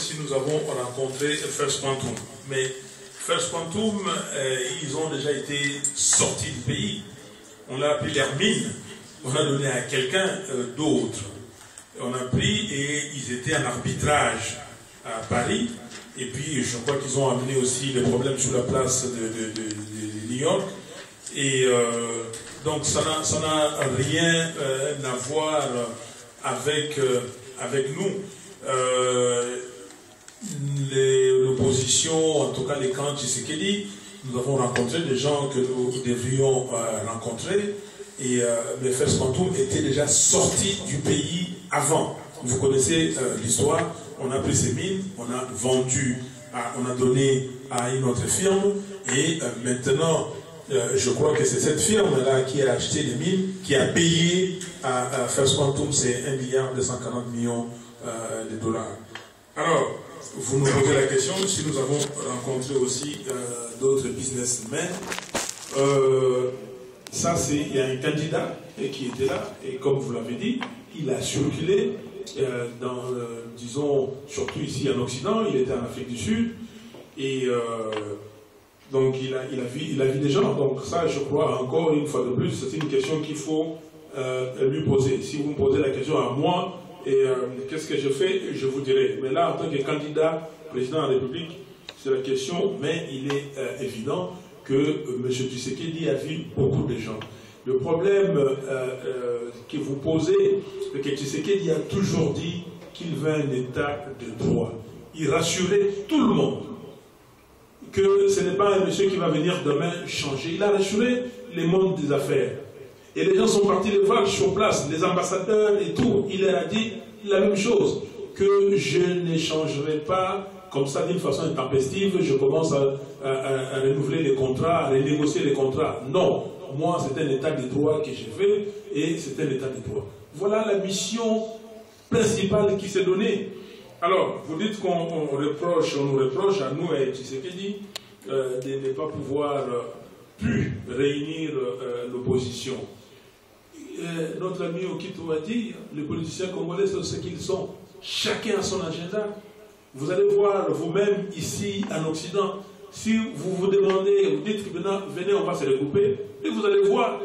si nous avons rencontré First Quantum. Mais First Quantum, ils ont déjà été sortis du pays. On l'a appelé l'Hermine. On a donné à quelqu'un d'autre. On a pris et ils étaient en arbitrage à Paris. Et puis, je crois qu'ils ont amené aussi des problèmes sur la place de New York. Et donc, ça n'a rien à voir avec nous. L'opposition, en tout cas les camps Tshisekedi, nous avons rencontré des gens que nous devrions rencontrer. Et les First Quantum étaient déjà sortis du pays avant. Vous connaissez l'histoire. On a pris ces mines, on a vendu, on a donné à une autre firme. Et maintenant, je crois que c'est cette firme-là qui a acheté les mines, qui a payé à First Quantum, c'est 1,240 milliard de dollars. Alors, vous nous posez la question si nous avons rencontré aussi d'autres businessmen. Ça, il y a un candidat qui était là, et comme vous l'avez dit, il a circulé disons, surtout ici en Occident, il était en Afrique du Sud, et donc il a vu des gens. Donc ça, je crois, encore une fois de plus, c'est une question qu'il faut lui poser. Si vous me posez la question à moi, et qu'est-ce que je fais, je vous dirai. Mais là, en tant que candidat président de la République, c'est la question, mais il est évident que M. Tshisekedi a vu beaucoup de gens. Le problème que vous posez, c'est que Tshisekedi a toujours dit qu'il veut un état de droit. Il rassurait tout le monde que ce n'est pas un monsieur qui va venir demain changer. Il a rassuré les mondes des affaires. Et les gens sont partis les voir sur place, les ambassadeurs et tout. Il leur a dit la même chose, que je n'échangerai pas comme ça d'une façon intempestive, je commence à renouveler les contrats, à renégocier les contrats. Non, moi c'est un état de droit que j'ai fait et c'est un état de droit. Voilà la mission principale qui s'est donnée. Alors, vous dites qu'on nous reproche à nous et Tshisekedi de ne pas pouvoir plus réunir l'opposition. Notre ami Okito a dit, les politiciens congolais sont ce qu'ils sont. Chacun a son agenda. Vous allez voir vous-même ici en Occident, si vous vous demandez, vous dites que venez, on va se regrouper, et vous allez voir,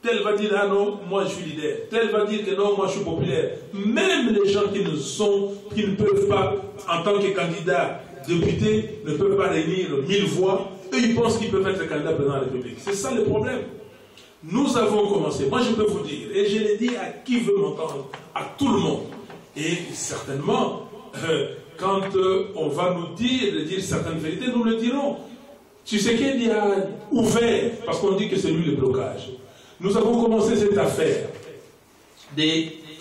tel va dire ah non, moi je suis leader, tel va dire que non, moi je suis populaire. Même les gens qui ne peuvent pas, en tant que candidat député, ne peuvent pas réunir 1000 voix, eux ils pensent qu'ils peuvent être candidats président de la République. C'est ça le problème. Nous avons commencé, moi je peux vous dire, et je l'ai dit à qui veut m'entendre, à tout le monde, et certainement, quand on va nous dire certaines vérités, nous le dirons. Tshisekedi a ouvert, parce qu'on dit que c'est lui le blocage. Nous avons commencé cette affaire de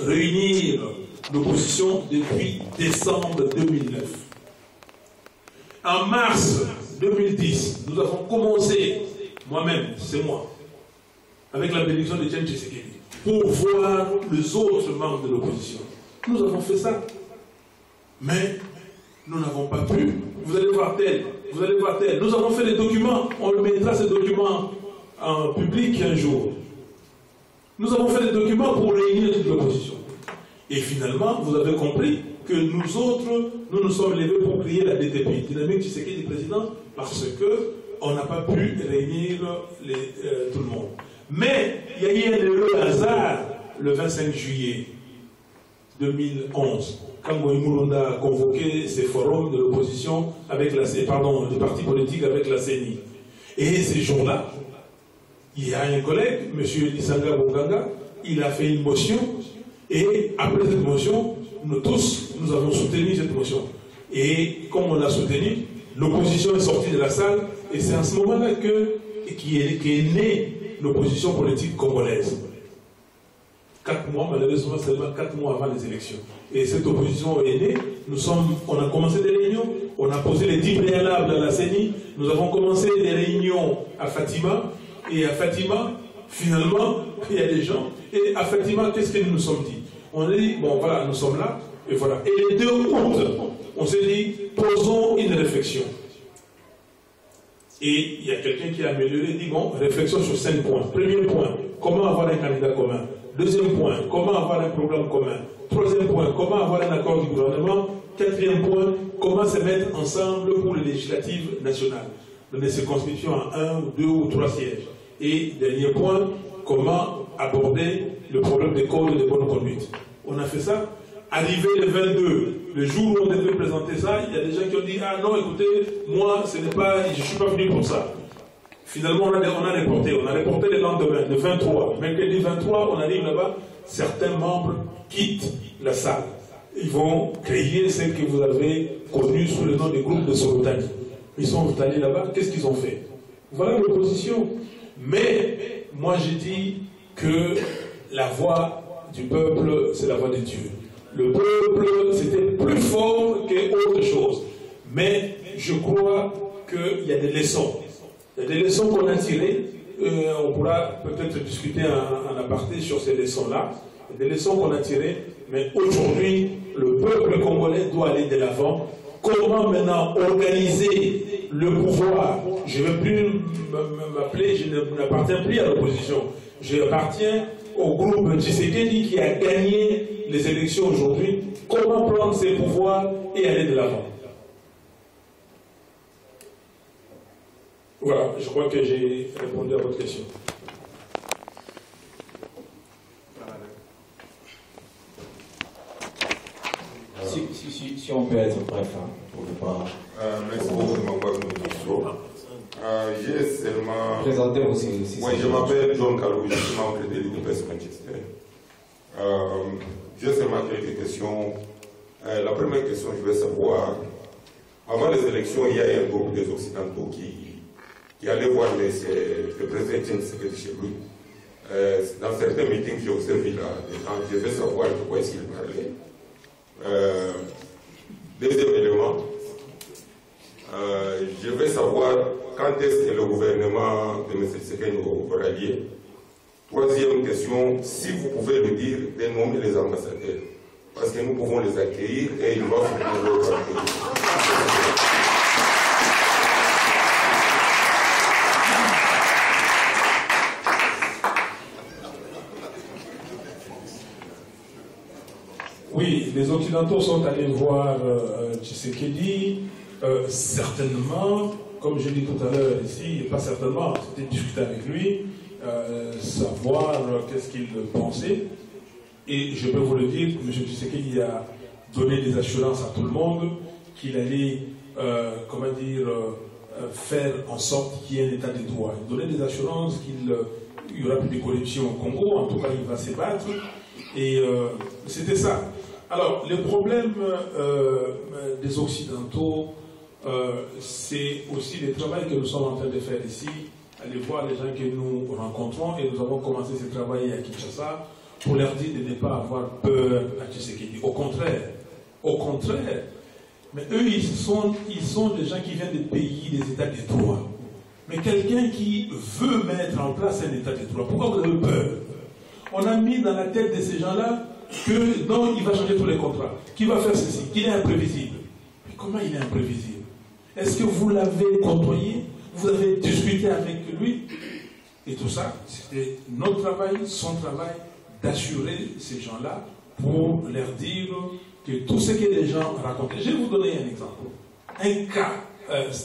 réunir l'opposition depuis décembre 2009. En mars 2010, nous avons commencé, moi-même, c'est moi, avec la bénédiction de Etienne Tshisekedi, pour voir les autres membres de l'opposition. Nous avons fait ça. Mais nous n'avons pas pu. Vous allez voir tel, vous allez voir tel. Nous avons fait des documents, on le mettra ces documents en public un jour. Nous avons fait des documents pour réunir toute l'opposition. Et finalement, vous avez compris que nous autres, nous nous sommes levés pour créer la DTP, Dynamique Tshisekedi président, parce qu'on n'a pas pu réunir tout le monde. Mais il y a eu un heureux hasard le 25 juillet 2011, quand Moïse Mulonda a convoqué ces forums de l'opposition avec des partis politiques avec la CENI. Et ces jours-là, il y a un collègue, M. Lisanga Bonganga, il a fait une motion, et après cette motion, nous tous, nous avons soutenu cette motion. Et comme on l'a soutenu, l'opposition est sortie de la salle, et c'est à ce moment-là qu'est née l'opposition politique congolaise. 4 mois, malheureusement, seulement 4 mois avant les élections. Et cette opposition est née, on a commencé des réunions, on a posé les 10 préalables à la CENI, nous avons commencé des réunions à Fatima, et à Fatima, finalement, il y a des gens, et à Fatima, qu'est-ce que nous nous sommes dit? On a dit, bon voilà, nous sommes là, et voilà. Et les 2 août, on s'est dit, posons une réflexion. Et il y a quelqu'un qui a amélioré, dit, bon, réflexion sur 5 points. Premier point, comment avoir un candidat commun? Deuxième point, comment avoir un programme commun? Troisième point, comment avoir un accord du gouvernement? quatrième point, comment se mettre ensemble pour les législatives nationales, dans des circonscriptions en 1, 2 ou 3 sièges. Et dernier point, comment aborder le problème des codes et de bonne conduite. On a fait ça. Arrivé le 22, le jour où on devait présenter ça, il y a des gens qui ont dit « Ah non, écoutez, moi, je ne suis pas venu pour ça ». Finalement, on a reporté le lendemain, le 23. Mercredi 23, on arrive là-bas, certains membres quittent la salle. Ils vont créer celle que vous avez connue sous le nom des groupes de Sorotani. Ils sont allés là-bas, qu'est-ce qu'ils ont fait? Voilà l'opposition. Mais moi, j'ai dit que la voix du peuple, c'est la voix de Dieu. Le peuple, c'était plus fort qu'autre chose. Mais je crois qu'il y a des leçons. Il y a des leçons qu'on a tirées. On pourra peut-être discuter en aparté sur ces leçons-là. Il y a des leçons qu'on a tirées. Mais aujourd'hui, le peuple congolais doit aller de l'avant. Comment maintenant organiser le pouvoir? Je ne veux plus m'appeler, je n'appartiens plus à l'opposition. J'appartiens au groupe Tshisekedi qui a gagné les élections aujourd'hui. Comment prendre ses pouvoirs et aller de l'avant? Voilà, je crois que j'ai répondu à votre question. Si on peut être bref, hein, pour ne pas... Merci beaucoup de m'avoir invité. J'ai seulement... Présentez-vous si oui, je m'appelle John Kalou, je suis membre de l'Université Manchester. J'ai seulement quelques questions. La première question, je veux savoir, avant les élections, il y a un groupe des Occidentaux qui allait voir le président Tshisekedi chez lui. Dans certains meetings, j'ai observé là, je veux savoir de quoi est-ce qu'il parlait. Deuxième élément, je veux savoir quand est-ce que le gouvernement de M. Tshisekedi va rallier. Troisième question, si vous pouvez le dire, dénommer les ambassadeurs, parce que nous pouvons les accueillir et ils vont fournir l'autre accueil. Oui, les Occidentaux sont allés voir Tshisekedi, certainement, comme je dis tout à l'heure ici, pas certainement, c'était discuter avec lui, savoir qu'est-ce qu'il pensait. Et je peux vous le dire, M. Tshisekedi a donné des assurances à tout le monde qu'il allait, comment dire, faire en sorte qu'il y ait un état de droit. Il donnait des assurances qu'il n'y aura plus de corruption au Congo, en tout cas il va se battre. Et c'était ça. Alors, le problème des Occidentaux, c'est aussi le travail que nous sommes en train de faire ici, aller voir les gens que nous rencontrons, et nous avons commencé ce travail à Kinshasa pour leur dire de ne pas avoir peur à Tshisekedi. Au contraire, mais eux, ils sont des gens qui viennent des pays, des états de droit. Mais quelqu'un qui veut mettre en place un état de droit, pourquoi vous avez peur? On a mis dans la tête de ces gens-là que non, il va changer tous les contrats, qu'il va faire ceci, qu'il est imprévisible. Mais comment il est imprévisible? Est-ce que vous l'avez côtoyé? Vous avez discuté avec lui? Et tout ça, c'était notre travail, son travail, d'assurer ces gens-là pour leur dire que tout ce que les gens racontaient. Je vais vous donner un exemple. Un cas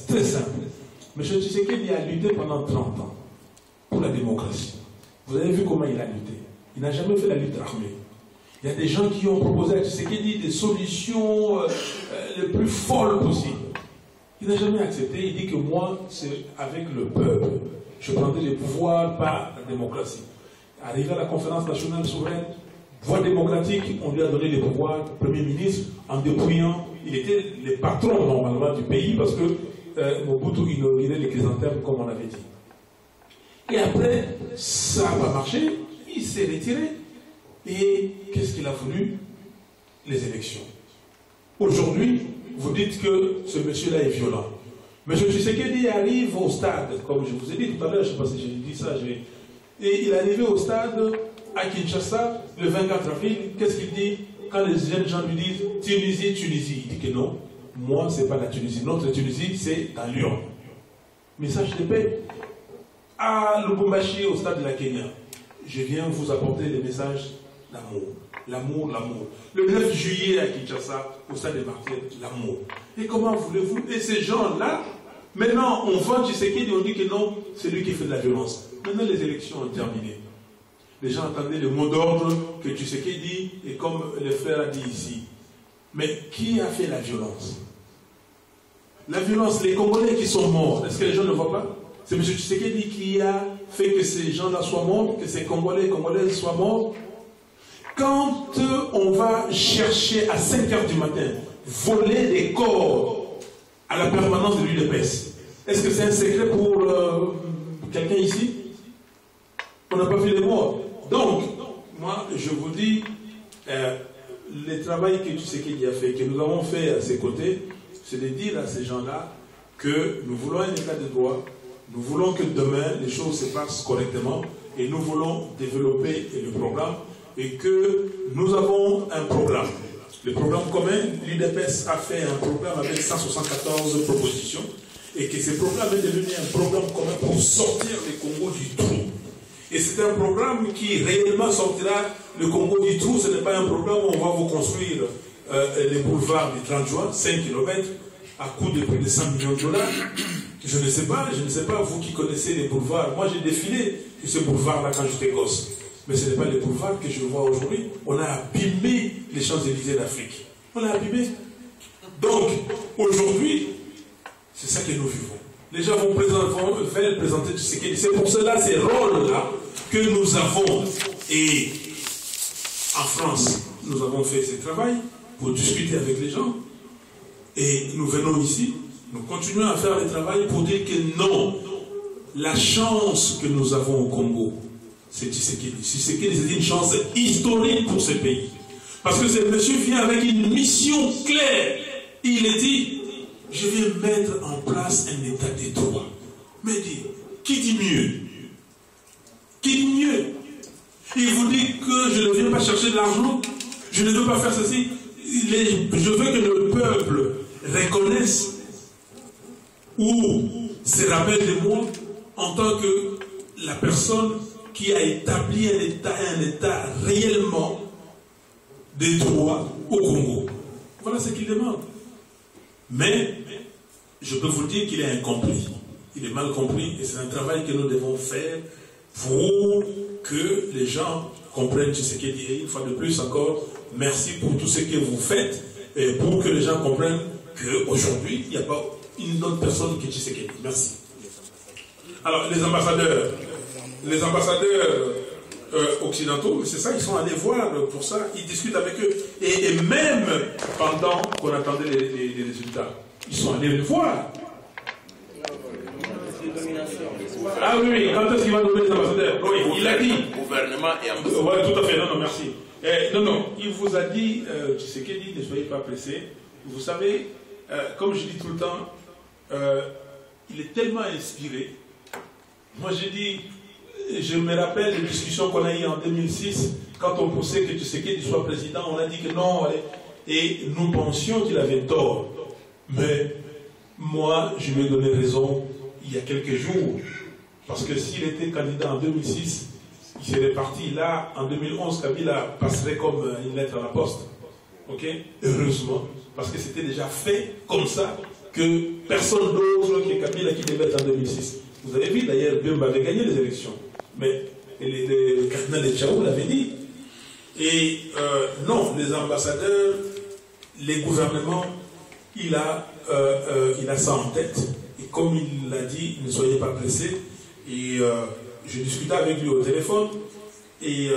très simple. M. Tshisekedi a lutté pendant 30 ans pour la démocratie. Vous avez vu comment il a lutté. Il n'a jamais fait la lutte armée. Il y a des gens qui ont proposé à Tshisekedi des solutions les plus folles possibles. Il n'a jamais accepté. Il dit que moi, c'est avec le peuple. Je prendrai les pouvoirs par la démocratie. Arrivé à la conférence nationale souveraine, voie démocratique, on lui a donné les pouvoirs de Premier ministre en dépouillant. Il était le patron normalement du pays parce que Mobutu inaugurait les chrysanthèmes comme on avait dit. Et après, ça n'a pas marché. Il s'est retiré. Et qu'est-ce qu'il a voulu? Les élections. Aujourd'hui, vous dites que ce monsieur-là est violent. M. Tshisekedi arrive au stade, comme je vous ai dit tout à l'heure, je ne sais pas si j'ai dit ça, et il est arrivé au stade à Kinshasa le 24 avril. Qu'est-ce qu'il dit quand les jeunes gens lui disent Tunisie, Tunisie? Il dit que non, moi, ce n'est pas la Tunisie. Notre Tunisie, c'est dans Lyon. Message de paix. À Lubumbashi, au stade de la Kenya, je viens vous apporter les messages L'amour, l'amour, l'amour. Le 9 juillet à Kinshasa, au stade des martyrs, l'amour. Et comment voulez-vous? Et ces gens-là, maintenant, on voit Tshisekedi, on dit que non, c'est lui qui fait de la violence. Maintenant, les élections ont terminé. Les gens entendaient le mot d'ordre que Tshisekedi, et comme le frère a dit ici. Mais qui a fait la violence? La violence, les Congolais qui sont morts, est-ce que les gens ne voient pas? C'est M. Tshisekedi qui a fait que ces gens-là soient morts, que ces Congolais soient morts. Quand on va chercher à 5 h du matin, voler des corps à la permanence de l'UDPS, est-ce que c'est un secret pour quelqu'un ici? On n'a pas vu les morts. Donc, moi, je vous dis, le travail que Tshisekedi a fait, que nous avons fait à ses côtés, c'est de dire à ces gens-là que nous voulons un état de droit, nous voulons que demain les choses se passent correctement et nous voulons développer le programme et que nous avons un programme. Le programme commun, l'UDPS a fait un programme avec 174 propositions et que ce programme est devenu un programme commun pour sortir le Congo du trou. Et c'est un programme qui réellement sortira le Congo du trou. Ce n'est pas un programme où on va vous construire les boulevards du 30 juin, 5 km, à coût de plus de 100 millions de dollars. Je ne sais pas, vous qui connaissez les boulevards. Moi, j'ai défilé sur ce boulevard-là quand j'étais gosse. Mais ce n'est pas les boulevards que je vois aujourd'hui. On a abîmé les Champs-Élysées d'Afrique. On a abîmé. Donc, aujourd'hui, c'est ça que nous vivons. Les gens vont présenter Tshisekedi. C'est pour cela, ces rôles-là, que nous avons. Et en France, nous avons fait ce travail pour discuter avec les gens. Et nous venons ici, nous continuons à faire le travail pour dire que non, la chance que nous avons au Congo, c'est Tshisekedi. Tshisekedi, c'est une chance historique pour ce pays. Parce que ce monsieur vient avec une mission claire. Il est dit, je vais mettre en place un état de droit. Mais dit, qui dit mieux? Qui dit mieux? Il vous dit que je ne viens pas chercher de l'argent, je ne veux pas faire ceci. Je veux que le peuple reconnaisse ou se rappelle de moi en tant que la personne qui a établi un état réellement de droit au Congo. Voilà ce qu'il demande. Mais je peux vous dire qu'il est incompris. Il est mal compris et c'est un travail que nous devons faire pour que les gens comprennent ce qu'il dit. Et une fois de plus encore, merci pour tout ce que vous faites et pour que les gens comprennent qu'aujourd'hui, il n'y a pas une autre personne qui dit ce qu'il dit. Merci. Alors, les ambassadeurs occidentaux, c'est ça, ils sont allés voir pour ça, ils discutent avec eux. Et même pendant qu'on attendait les résultats, ils sont allés les voir. Ah oui, quand est-ce qu'il va nommer les ambassadeurs? Oui, il a dit. Gouvernement et ambassadeur. Oui, tout à fait, non, merci. Non, il vous a dit, Tshisekedi, ne soyez pas pressés. Vous savez, comme je dis tout le temps, il est tellement inspiré. Moi, j'ai dit, je me rappelle les discussions qu'on a eues en 2006, quand on poussait que Tshisekedi soit président, on a dit que non, et nous pensions qu'il avait tort. Mais moi, je lui ai donné raison il y a quelques jours. Parce que s'il était candidat en 2006, il serait parti là, en 2011, Kabila passerait comme une lettre à la poste. Ok? Heureusement, parce que c'était déjà fait comme ça, que personne d'autre que Kabila qui devait être en 2006. Vous avez vu d'ailleurs, Bemba avait gagné les élections. Mais le cardinal de Tchao l'avait dit. Et non, les ambassadeurs, les gouvernements, il a ça en tête. Et comme il l'a dit, ne soyez pas pressés. Et je discutais avec lui au téléphone. Et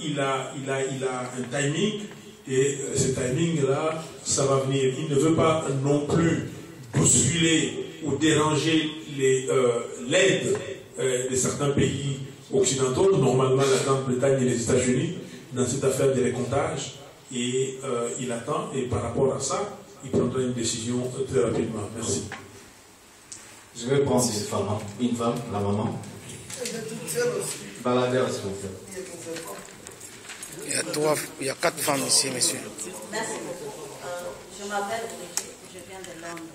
il a un timing. Et ce timing-là, ça va venir. Il ne veut pas non plus bousculer ou déranger l'aide de certains pays occidentaux, normalement la Grande-Bretagne et les États-Unis, dans cette affaire de récomptage. Et il attend, et par rapport à ça, il prendra une décision très rapidement. Merci. Je vais prendre une femme, la maman. Baladeur, s'il vous plaît. Il y a 4 femmes ici, monsieur. Merci beaucoup. Je m'appelle Brigitte, je viens de Londres.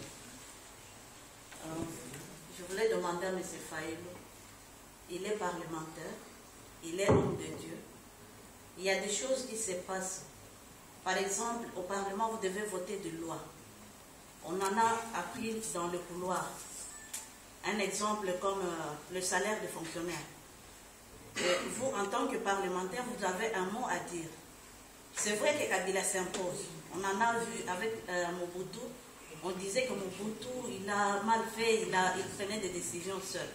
Je voulais demander à M. Faïlo, il est parlementaire, il est homme de Dieu, il y a des choses qui se passent. Par exemple, au Parlement, vous devez voter des lois. On en a appris dans le couloir. Un exemple comme le salaire des fonctionnaires. Vous, en tant que parlementaire, vous avez un mot à dire. C'est vrai que Kabila s'impose. On en a vu avec Mobutu. On disait que Mobutu, il a mal fait, il prenait des décisions seul.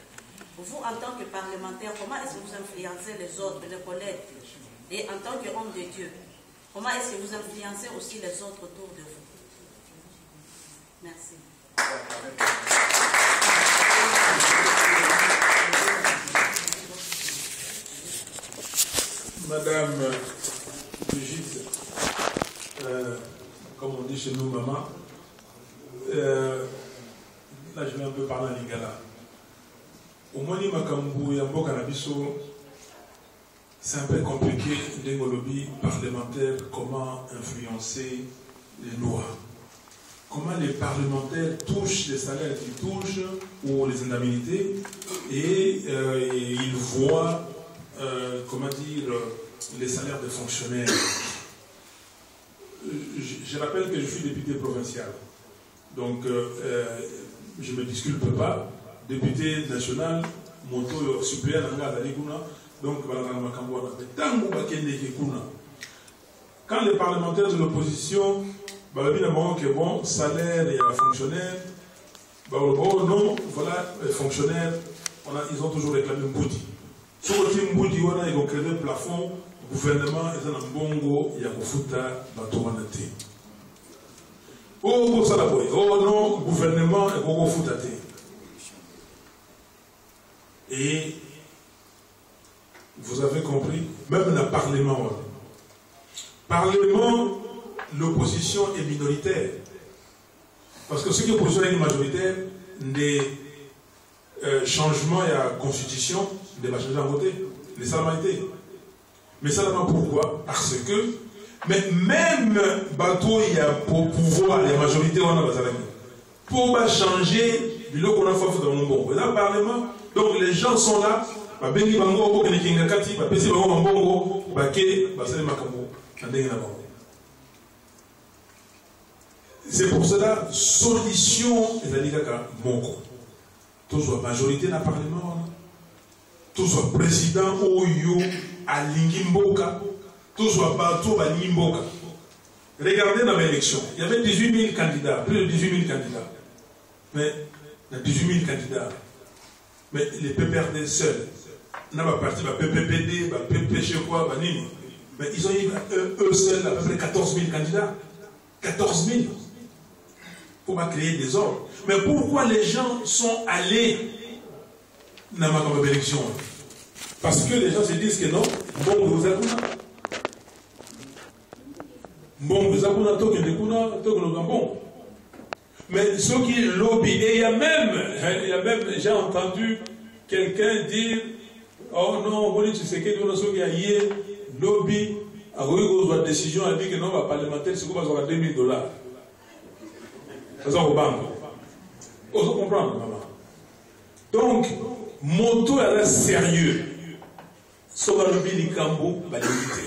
Vous, en tant que parlementaire, comment est-ce que vous influencez les autres, les collègues? Et en tant qu'homme de Dieu, comment est-ce que vous influencez aussi les autres autour de vous? Merci. Madame Brigitte, comme on dit chez nous, maman, là je vais un peu parler en lingala. Au moins, c'est un peu compliqué les lobbies parlementaires, comment influencer les lois. Comment les parlementaires touchent les salaires qu'ils touchent ou les indemnités et ils voient comment dire, les salaires des fonctionnaires. Je rappelle que je suis député provincial. Donc, je ne me disculpe pas. Député national, mon taux suppléant en gaz à l'Iguna. Donc, quand les parlementaires de l'opposition, que bon, salaire et fonctionnaire, non, voilà, les fonctionnaires, ils ont toujours réclamé un bouti. Sur le team Boudi, ils ont créé un plafond, le gouvernement est un bongo, il y a un fouta, batomanate. Oh, ça la boy. Oh non, le gouvernement est un fouta. Et vous avez compris, même le Parlement. Parlement, l'opposition est minoritaire. Parce que ce qui est opposition est majoritaire, des changements et la constitution, des changer à voter, les salariés. Mais ça, pourquoi? Parce que, mais même bateau, il y a pour pouvoir, la majorité, on a pour changer, le qu'on a fait dans le bon. Et là, le Parlement, donc les gens sont là, c'est pour cela, solution, tout soit majorité dans le Parlement, tout soit président Oyo à Lingimboka, tout soit bateau à Lingimboka. Regardez dans l'élection, il y avait 18 000 candidats, plus de 18 000 candidats. Mais il y a 18 000 candidats. Mais les PPRD seuls, on a parti, PPPD, PPC quoi, mais ils ont eu eux seuls à peu près 14 000 candidats. 14 000. Pour pas créer des ordres. Mais pourquoi les gens sont allés dans ma élection? Parce que les gens se disent que non, bon, vous avez bon, vous avez bon. Mais ceux qui lobby, et il y a même, j'ai entendu quelqu'un dire, oh non, on dit c'est que nous sommes qui lobby, à une décision, a dit que non, va parlementaire, c'est qu'on va avoir $2 000. Ça au banque. Vous comprenez, maman? Donc, moto est sérieux. Sauf le lobby du Cambo, bah limité.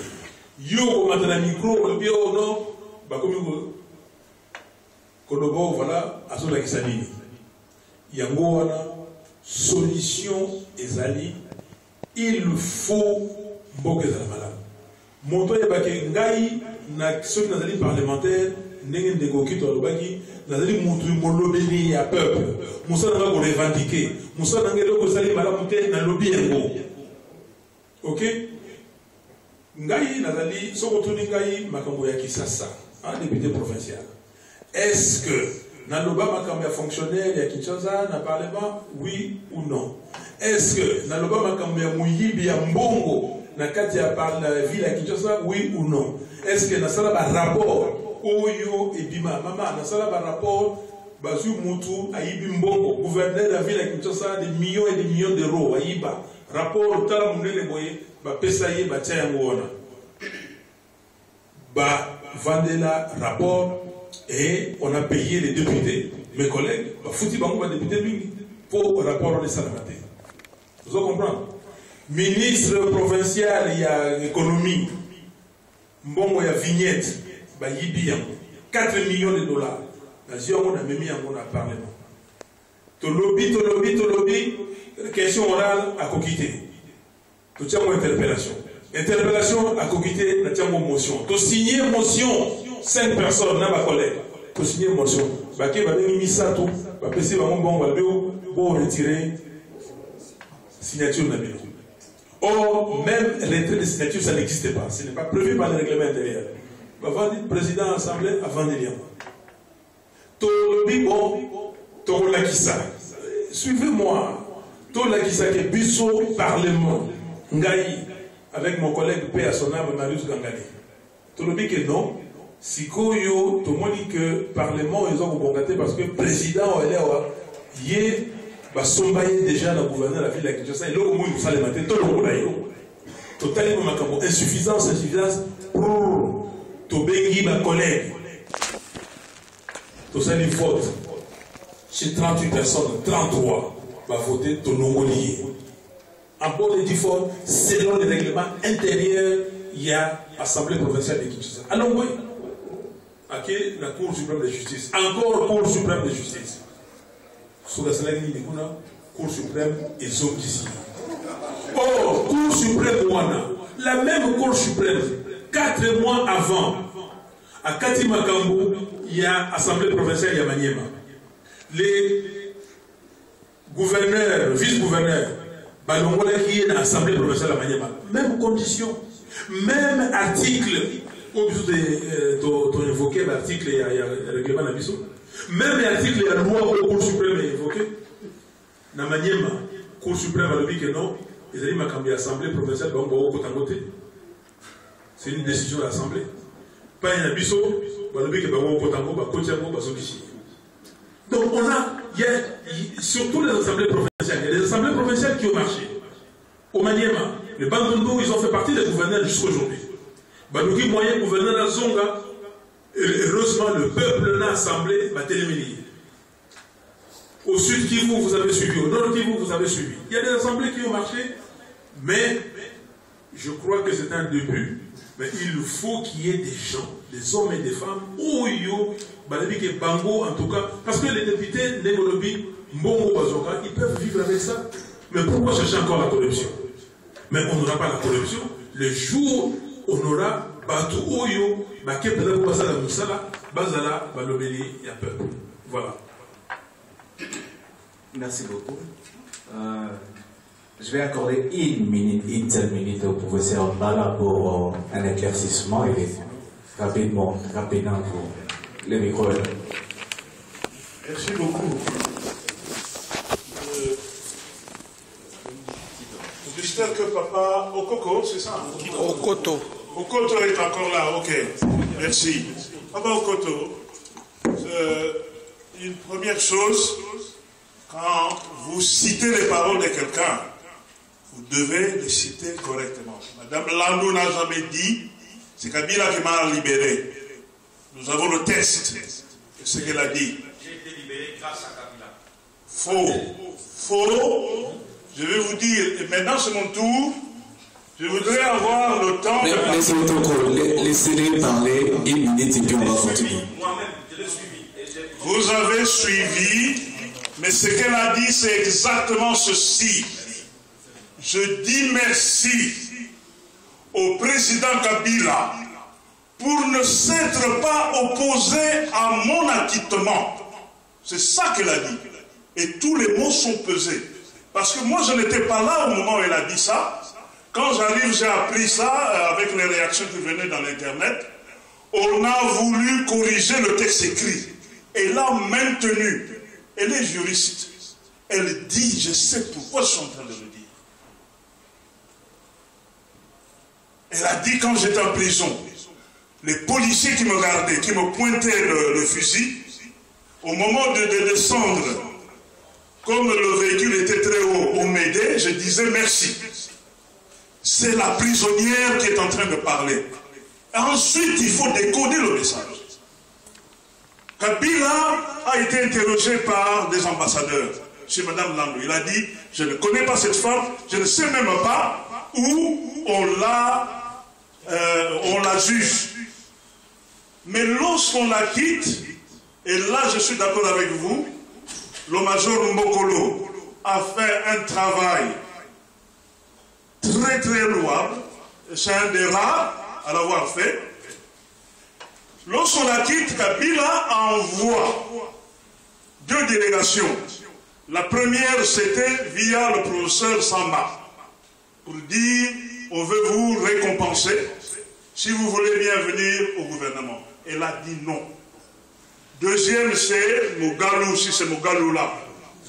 Yo, on a micro, on dit oh non, bah comme Konobo, voilà, à son examen. Yango, voilà, solution ezali, il faut mboke za malade. Moto ya baki ngai na soki nazali parlementaire, ndenge ndeko kito alobaki, nazali mutu molobeli ya peuple. Musa nanga ko revendiquer, musa nanga ko sali malamu te na lobby yango. OK? Ngai nazali soko tuni ngai makambo ya Kisasa, un député provincial. Est-ce que dans le bas makambo fonctionnaire ya Kinshasa na parlement, oui ou non? Est-ce que dans le bas makambo ya muyibi ya mbongo na kati ya par la ville ya Kinshasa, oui ou non? Est-ce que na sala ba rapport oyo ebima mama na sala ba rapport bazu mutu ayibi mbongo gouverneur de la ville ya Kinshasa des millions et des millions d'euros ayiba rapport tala munene boye ba pesa ye ba tia yango wana ba vandela rapport. Et on a payé les députés, mes collègues, fouti bango ba député bingi pour rapport de salamate. Vous comprenez? Ministre provincial, il y a économie, mbongo ya vignette, ba yibi 4 millions de dollars. On a mis en parlement. To lobby, question orale à coquiter. To tiens mon interpellation. Interpellation à coquiter, na tiens mon motion. To signer motion, 5 personnes, na ma collègue. To signer motion. Baké va mis ça tout, va passer va mon bon, va retirer signature na bilo. Or, même retrait de signature, ça n'existe pas. Ce n'est pas prévu par le règlement intérieur. Va dire président assemblée avant de lire. Suivez-moi. Tolakisa ke biso parlement. Ngai, avec mon collègue P. Asonab Marius Gangani. Tolobi que non. Sikoyo, tout le monde dit que parlement, ils ont combattu parce que le président, il est déjà dans le gouverneur de la ville de la Kinshasa. Et là, au moins, il fallait mater tout le monde. Totalement, insuffisance pour Tobengi, ma collègue. Tout ça, une faute. Chez 38 personnes, 33 va voter ton homologué. En bon et faute, selon les règlements intérieurs, il y a Assemblée provinciale de Kinshasa. Alors, oui, à la Cour suprême de justice. Encore Cour suprême de justice. Sous la salle de Cour suprême et zone d'ici. Or, Cour suprême Wana, la même Cour suprême, 4 mois avant, à Katimakambo, il y a Assemblée provinciale Yamaniema. Les gouverneurs, vice-gouverneurs, Balongola qui est dans l'Assemblée provinciale Yamaniema, même condition, même article, tu as évoqué l'article, il y a le règlement d'Abisso, même l'article, il y a la loi où la Cour suprême est évoquée. Dans Maniema, Cour suprême a dit que non, ils ont dit que l'Assemblée provinciale va voter. C'est une décision de l'Assemblée. Pas un abisso, donc on a, il y a surtout les assemblées provinciales. Il y a des assemblées provinciales qui ont marché. Au Maniema, les Bandondo, ils ont fait partie des gouverneurs jusqu'à aujourd'hui. Banouki moyen gouverneur à Zonga, heureusement le peuple n'a assemblé Télémélie. Au sud Kivu, vous avez suivi. Au nord Kivu, vous avez suivi. Il y a des assemblées qui ont marché, mais je crois que c'est un début. Mais il faut qu'il y ait des gens, des hommes et des femmes, Bango en tout cas, parce que les députés, Negolobi, Mbongo, Bazoka, ils peuvent vivre avec ça. Mais pourquoi chercher encore la corruption? Mais on n'aura pas la corruption. Le jour où on aura Batu Oyo, Bakepela Bazala Moussala, Bazala, Balobeli, il y a peuple. Voilà. Merci beaucoup. Je vais accorder une seule minute au professeur Bala pour un éclaircissement et rapidement pour le micro. Merci beaucoup. J'espère que papa Okoko, c'est ça? Okoto. Okoto est encore là, ok. Merci. Papa Okoto, une première chose, quand vous citez les paroles de quelqu'un, vous devez les citer correctement. Madame Landou n'a jamais dit, c'est Kabila qui m'a libéré. Nous avons le texte de ce qu'elle a dit. J'ai été libéré grâce à Kabila. Faux. Faux. Je vais vous dire, et maintenant c'est mon tour, je voudrais avoir le temps de... Laissez-les parler une minute et puis on va continuer. Moi-même, je l'ai suivi. Vous avez suivi, mais ce qu'elle a dit, c'est exactement ceci. Je dis merci au président Kabila pour ne s'être pas opposé à mon acquittement. C'est ça qu'elle a dit. Et tous les mots sont pesés. Parce que moi, je n'étais pas là au moment où elle a dit ça. Quand j'arrive, j'ai appris ça avec les réactions qui venaient dans l'Internet. On a voulu corriger le texte écrit. Elle l'a maintenu. Elle est juriste. Elle dit, je sais pourquoi je suis en train de le dire. Elle a dit quand j'étais en prison, les policiers qui me gardaient, qui me pointaient le fusil, au moment de descendre, comme le véhicule était très haut, on m'aidait, je disais merci. C'est la prisonnière qui est en train de parler. Et ensuite, il faut décoder le message. Kabila a été interrogé par des ambassadeurs chez Mme Landou. Il a dit, je ne connais pas cette femme, je ne sais même pas où on l'a on la juge. Mais lorsqu'on la quitte, et là je suis d'accord avec vous, le major Mbokolo a fait un travail très très louable, c'est un des rares à l'avoir fait. Lorsqu'on la quitte, Kabila envoie 2 délégations. La première, c'était via le professeur Samba, pour dire, on veut vous récompenser si vous voulez bien venir au gouvernement. Elle a dit non. Deuxième, c'est Mogalou, si c'est Mogalou là,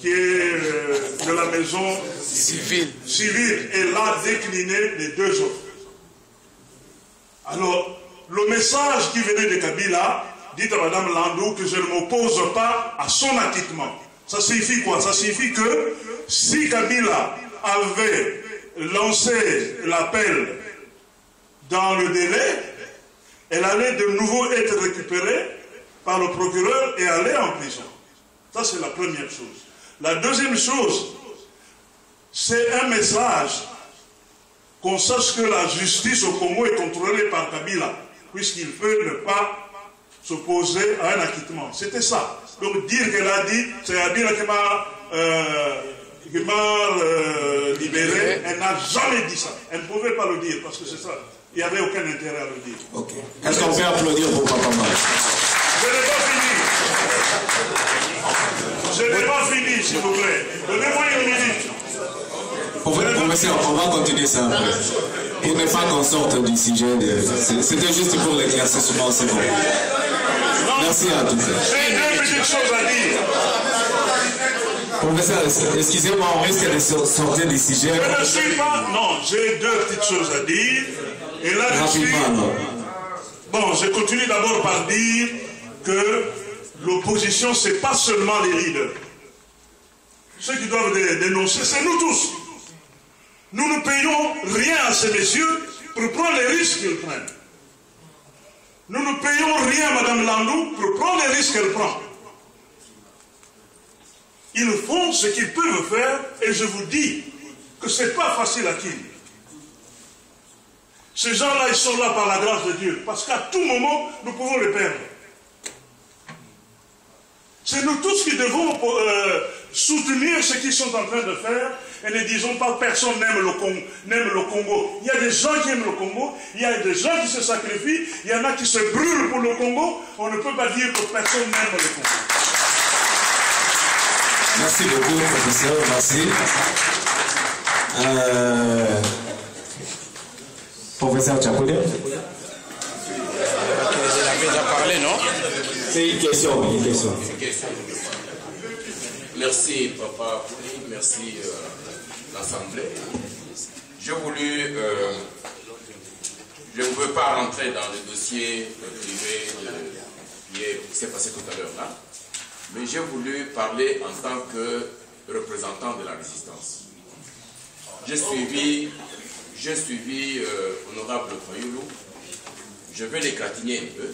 qui est de la maison civile. Elle a décliné les 2 autres. Alors, le message qui venait de Kabila, dit à Mme Landou que je ne m'oppose pas à son acquittement. Ça signifie quoi? Ça signifie que si Kabila avait lancé l'appel dans le délai, elle allait de nouveau être récupérée par le procureur et aller en prison. Ça, c'est la première chose. La deuxième chose, c'est un message qu'on sache que la justice au Congo est contrôlée par Kabila, puisqu'il peut ne pas s'opposer à un acquittement. C'était ça. Donc dire qu'elle a dit, c'est Kabila qui m'a libéré, elle n'a jamais dit ça. Elle ne pouvait pas le dire, parce que c'est ça. Il n'y avait aucun intérêt à le dire. Ok. Est-ce qu'on peut applaudir pour Papa Mike? Je n'ai pas fini, s'il vous plaît. Donnez-moi une minute. Professeur, on va continuer ça après. Pour ne pas qu'on sorte du sujet. C'était juste pour l'éclaircissement, c'est bon. Merci à tous. J'ai 2 petites choses à dire. Professeur, excusez-moi, on risque de sortir du sujet. Je ne suis pas... Non, j'ai 2 petites choses à dire. Et là, Bon, je continue d'abord par dire que l'opposition, ce n'est pas seulement les leaders. Ceux qui doivent dénoncer, c'est nous tous. Nous ne payons rien à ces messieurs pour prendre les risques qu'ils prennent. Nous ne payons rien, Mme Landou, pour prendre les risques qu'elle prend. Ils font ce qu'ils peuvent faire, et je vous dis que ce n'est pas facile à qui. Ces gens-là, ils sont là par la grâce de Dieu, parce qu'à tout moment, nous pouvons les perdre. C'est nous tous qui devons soutenir ce qu'ils sont en train de faire, et ne disons pas que personne n'aime le Congo. Il y a des gens qui aiment le Congo, il y a des gens qui se sacrifient, il y en a qui se brûlent pour le Congo. On ne peut pas dire que personne n'aime le Congo. Merci beaucoup, professeur. Merci. Professeur Tchakoudé. Vous avez déjà parlé, non? C'est une question, une question. Merci, Papa Pouli, merci l'Assemblée. Je ne veux pas rentrer dans le dossier privé qui s'est passé tout à l'heure là, mais j'ai voulu parler en tant que représentant de la résistance. J'ai suivi honorable Fayoulou, je vais l'égratigner un peu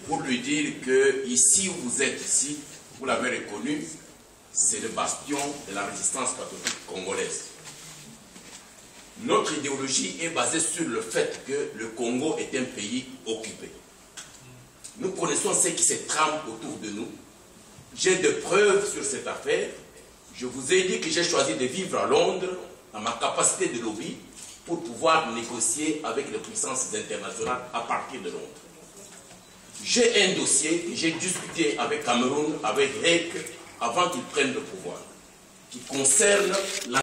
pour lui dire que ici où vous êtes ici, vous l'avez reconnu, c'est le bastion de la résistance patriotique congolaise. Notre idéologie est basée sur le fait que le Congo est un pays occupé. Nous connaissons ce qui se trame autour de nous. J'ai des preuves sur cette affaire. Je vous ai dit que j'ai choisi de vivre à Londres, à ma capacité de lobby, pour pouvoir négocier avec les puissances internationales à partir de Londres. J'ai un dossier que j'ai discuté avec Cameroun, avec REC, avant qu'ils prennent le pouvoir, qui concerne la